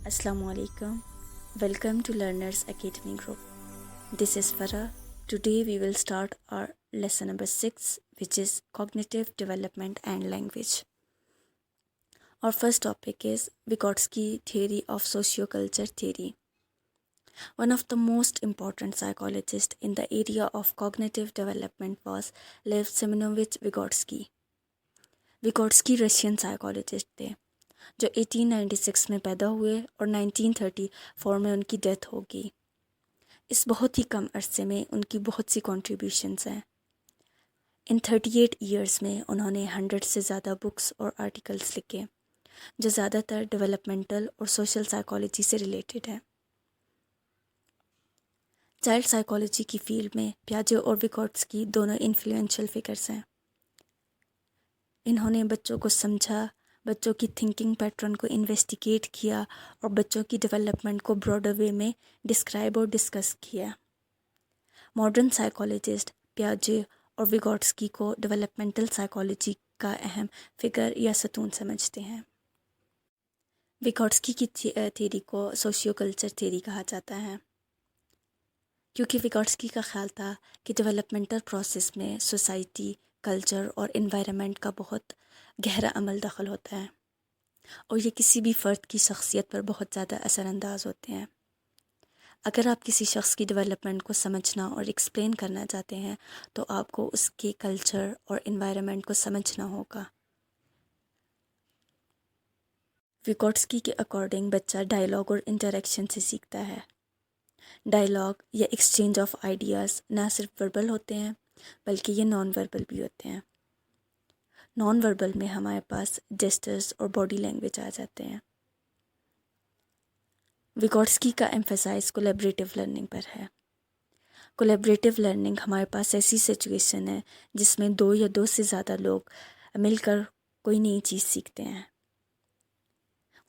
Assalamu alaikum. Welcome to Learners Academy Group. This is Farah. Today we will start our lesson number 6, which is cognitive development and language. Our first topic is Vygotsky theory of socioculture theory. One of the most important psychologists in the area of cognitive development was Lev Semenovich Vygotsky. Vygotsky Russian psychologist थे जो 1896 में पैदा हुए और 1934 में उनकी death हो गई। इस बहुत ही कम अरसे में उनकी बहुत सी कॉन्ट्रीब्यूशंस हैं। इन 38 ईयर्स में उन्होंने 100 से ज़्यादा बुक्स और आर्टिकल्स लिखे जो ज़्यादातर डेवलपमेंटल और सोशल साइकोलॉजी से रिलेटेड है। चाइल्ड साइकोलॉजी की फील्ड में पियाजे और विगोट्स्की दोनों इन्फ्लुएंशियल फिगर्स हैं। इन्होंने बच्चों को समझा, बच्चों की थिंकिंग पैटर्न को इन्वेस्टिगेट किया और बच्चों की डेवलपमेंट को ब्रॉडर वे में डिस्क्राइब और डिस्कस किया। मॉडर्न साइकोलॉजिस्ट पियाजे और विगोट्स्की को डेवलपमेंटल साइकोलॉजी का अहम फिगर या सतून समझते हैं। विगोट्स्की की थ्योरी को सोशियो कल्चर थ्योरी कहा जाता है क्योंकि विगोट्स्की का ख्याल था कि डेवलपमेंटल प्रोसेस में सोसाइटी, कल्चर और इन्वायरमेंट का बहुत गहरा अमल दखल होता है और ये किसी भी फ़र्द की शख्सियत पर बहुत ज़्यादा असरानंदाज होते हैं। अगर आप किसी शख्स की डेवलपमेंट को समझना और एक्सप्लेन करना चाहते हैं तो आपको उसके कल्चर और इन्वायरमेंट को समझना होगा। विगोट्स्की के अकॉर्डिंग बच्चा डायलॉग और इंटरेक्शन से सीखता है। डायलॉग या एक्सचेंज ऑफ आइडियाज़ ना सिर्फ वर्बल होते हैं बल्कि ये नॉन वर्बल भी होते हैं। नॉन वर्बल में हमारे पास जेस्चर्स और बॉडी लैंग्वेज आ जाते हैं। विगोट्स्की का एम्फेसाइज कोलैबोरेटिव लर्निंग पर है। कोलैबोरेटिव लर्निंग हमारे पास ऐसी सिचुएशन है जिसमें दो या दो से ज़्यादा लोग मिलकर कोई नई चीज़ सीखते हैं।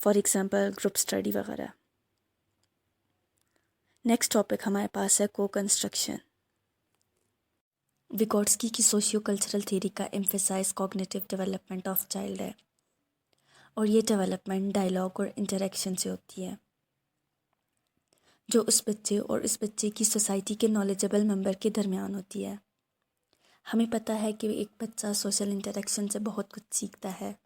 फॉर एग्ज़ाम्पल ग्रुप स्टडी वगैरह। नेक्स्ट टॉपिक हमारे पास है को कंस्ट्रक्शन। विगोट्स्की की सोशियो कल्चरल थ्योरी का emphasize cognitive development of child है और ये डेवलपमेंट डायलॉग और इंटरेक्शन से होती है जो उस बच्चे और इस बच्चे की सोसाइटी के नॉलेजेबल मेंबर के दरमियान होती है। हमें पता है कि एक बच्चा सोशल इंटरेक्शन से बहुत कुछ सीखता है।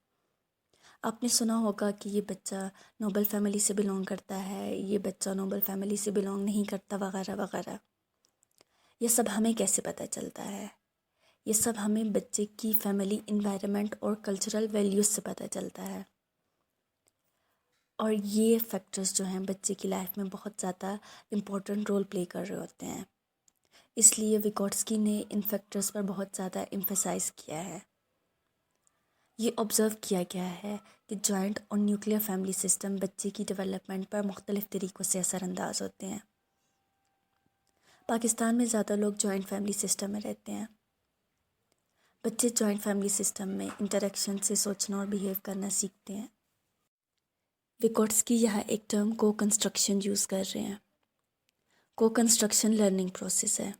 आपने सुना होगा कि ये बच्चा नोबल फैमिली से बिलोंग करता है, ये बच्चा नोबल फैमिली से बिलोंग नहीं करता वगैरह वगैरह। ये सब हमें कैसे पता चलता है? ये सब हमें बच्चे की फैमिली इन्वायरमेंट और कल्चरल वैल्यूज़ से पता चलता है और ये फैक्टर्स जो हैं बच्चे की लाइफ में बहुत ज़्यादा इम्पोर्टेंट रोल प्ले कर रहे होते हैं। इसलिए विगोट्स्की ने इन फैक्टर्स पर बहुत ज़्यादा एम्फेसाइज किया है। ये ऑब्ज़र्व किया गया है कि जॉइंट और न्यूक्लियर फैमिली सिस्टम बच्चे की डेवलपमेंट पर मुख्तलिफ़ तरीक़ों से असरानंदाज होते हैं। पाकिस्तान में ज़्यादा लोग जॉइंट फैमिली सिस्टम में रहते हैं। बच्चे जॉइंट फैमिली सिस्टम में इंटरेक्शन से सोचना और बिहेव करना सीखते हैं। विगोट्स्की यहाँ एक टर्म को कंस्ट्रक्शन यूज़ कर रहे हैं। को कंस्ट्रक्शन लर्निंग प्रोसेस है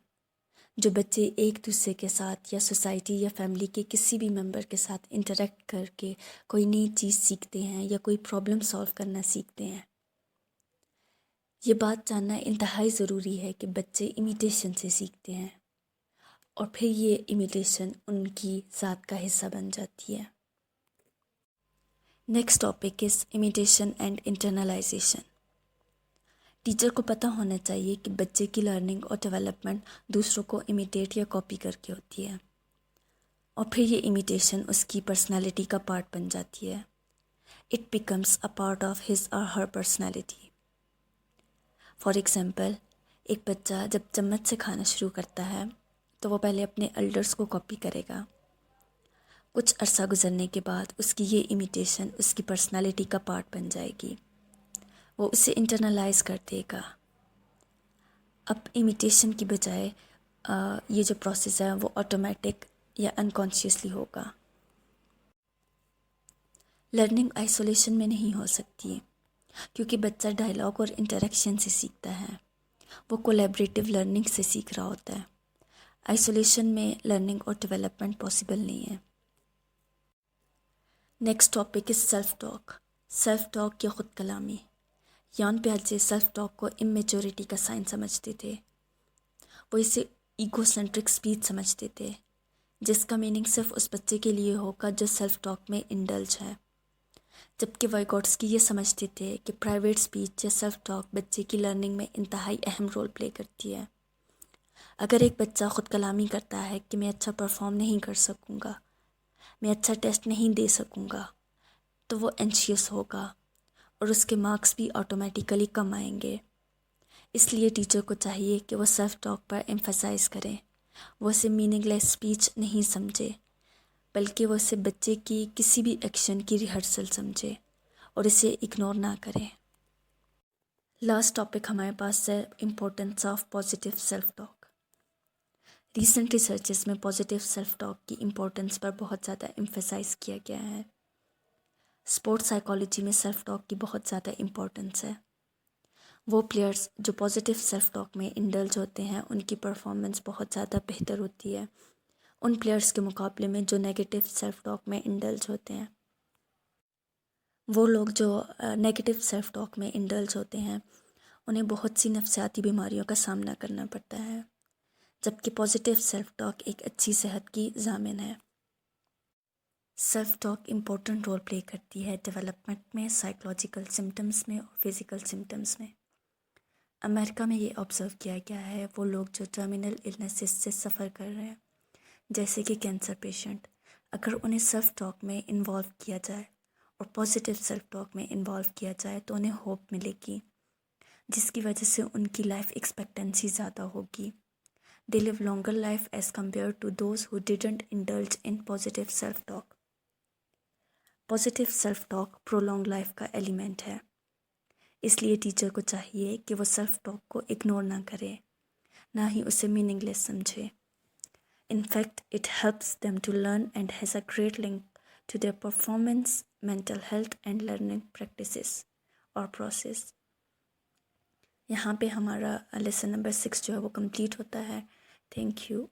जो बच्चे एक दूसरे के साथ या सोसाइटी या फैमिली के किसी भी मेंबर के साथ इंटरेक्ट करके कोई नई चीज़ सीखते हैं या कोई प्रॉब्लम सॉल्व करना सीखते हैं। ये बात जानना इंतहाई ज़रूरी है कि बच्चे इमिटेशन से सीखते हैं और फिर ये इमिटेशन उनकी ज़ात का हिस्सा बन जाती है। Next topic is imitation and internalisation. Teacher को पता होना चाहिए कि बच्चे की लर्निंग और डेवलपमेंट दूसरों को इमिटेट या कॉपी करके होती है और फिर ये इमिटेशन उसकी पर्सनालिटी का पार्ट बन जाती है। It becomes a part of his और हर पर्सनालिटी। फॉर एग्ज़ाम्पल, एक बच्चा जब चम्मच से खाना शुरू करता है तो वो पहले अपने एल्डर्स को कॉपी करेगा। कुछ अरसा गुजरने के बाद उसकी ये इमिटेशन उसकी पर्सनालिटी का पार्ट बन जाएगी। वो उसे इंटरनलाइज कर देगा। अब इमिटेशन की बजाय ये जो प्रोसेस है वो ऑटोमेटिक या अनकॉन्शियसली होगा। लर्निंग आइसोलेशन में नहीं हो सकती क्योंकि बच्चा डायलॉग और इंटरेक्शन से सीखता है। वो कोलैबोरेटिव लर्निंग से सीख रहा होता है। आइसोलेशन में लर्निंग और डेवलपमेंट पॉसिबल नहीं है। Next topic is self talk. Self talk या ख़ुद कलामी। यान पियाजे सेल्फ टॉक को इमेच्योरिटी का साइन समझते थे। वो इसे ईगोसेंट्रिक स्पीच समझते थे, जिसका मीनिंग सिर्फ उस बच्चे के लिए होगा जो सेल्फ टॉक में इंडल्ज है। जबकि वाइगोट्स्की ये समझते थे कि प्राइवेट स्पीच या सेल्फ टॉक बच्चे की लर्निंग में इंतहाई अहम रोल प्ले करती है। अगर एक बच्चा खुद कलामी करता है कि मैं अच्छा परफॉर्म नहीं कर सकूँगा, मैं अच्छा टेस्ट नहीं दे सकूँगा, तो वो एंशियस होगा और उसके मार्क्स भी ऑटोमेटिकली कम आएंगे। इसलिए टीचर को चाहिए कि वो सेल्फ टॉक पर एम्फसाइज़ करें। वो इसे मीनिंगलेस स्पीच नहीं समझे, बल्कि वो इसे बच्चे की किसी भी एक्शन की रिहर्सल समझे और इसे इग्नोर ना करें। लास्ट टॉपिक हमारे पास है importance of positive self talk. Recent researches में पॉजिटिव सेल्फ टॉक की इम्पोर्टेंस पर बहुत ज़्यादा एम्फसाइज़ किया गया है। स्पोर्ट्स साइकोलॉजी में सेल्फ टॉक की बहुत ज़्यादा इम्पोर्टेंस है। वो प्लेयर्स जो पॉजिटिव सेल्फ टॉक में इंडल्ज होते हैं, उनकी परफॉर्मेंस बहुत ज़्यादा बेहतर होती है उन प्लेयर्स के मुकाबले में जो नेगेटिव सेल्फ टॉक में इंडल्ज होते हैं। वो लोग जो नेगेटिव सेल्फ टॉक में इंडल्ज होते हैं, उन्हें बहुत सी नफसियाती बीमारियों का सामना करना पड़ता है, जबकि पॉजिटिव सेल्फ टॉक एक अच्छी सेहत की ज़ामिन है। Self talk important role play करती है डेवलपमेंट में, साइकोलॉजिकल सिम्टम्स में और फिज़िकल सिम्टम्स में। अमेरिका में ये ऑब्ज़र्व किया गया है, वो लोग जो टर्मिनल इलनेसेस से सफ़र कर रहे हैं, जैसे कि कैंसर पेशेंट, अगर उन्हें सेल्फ टॉक में इन्वॉल्व किया जाए और पॉजिटिव सेल्फ टॉक में इन्वॉल्व किया जाए तो उन्हें होप मिलेगी, जिसकी वजह से उनकी लाइफ एक्सपेक्टेंसी ज़्यादा होगी। They live longer life as compare to those who didn't indulge in positive self talk. Positive self talk prolong life का एलिमेंट है, इसलिए टीचर को चाहिए कि वो सेल्फ टॉक को इग्नोर ना करे, ना ही उसे मीनिंगलेस समझे। In fact, it helps them to learn and has a great link to their performance, mental health and learning practices or process. यहाँ पे हमारा लेसन नंबर 6 जो है वो कंप्लीट होता है। Thank you.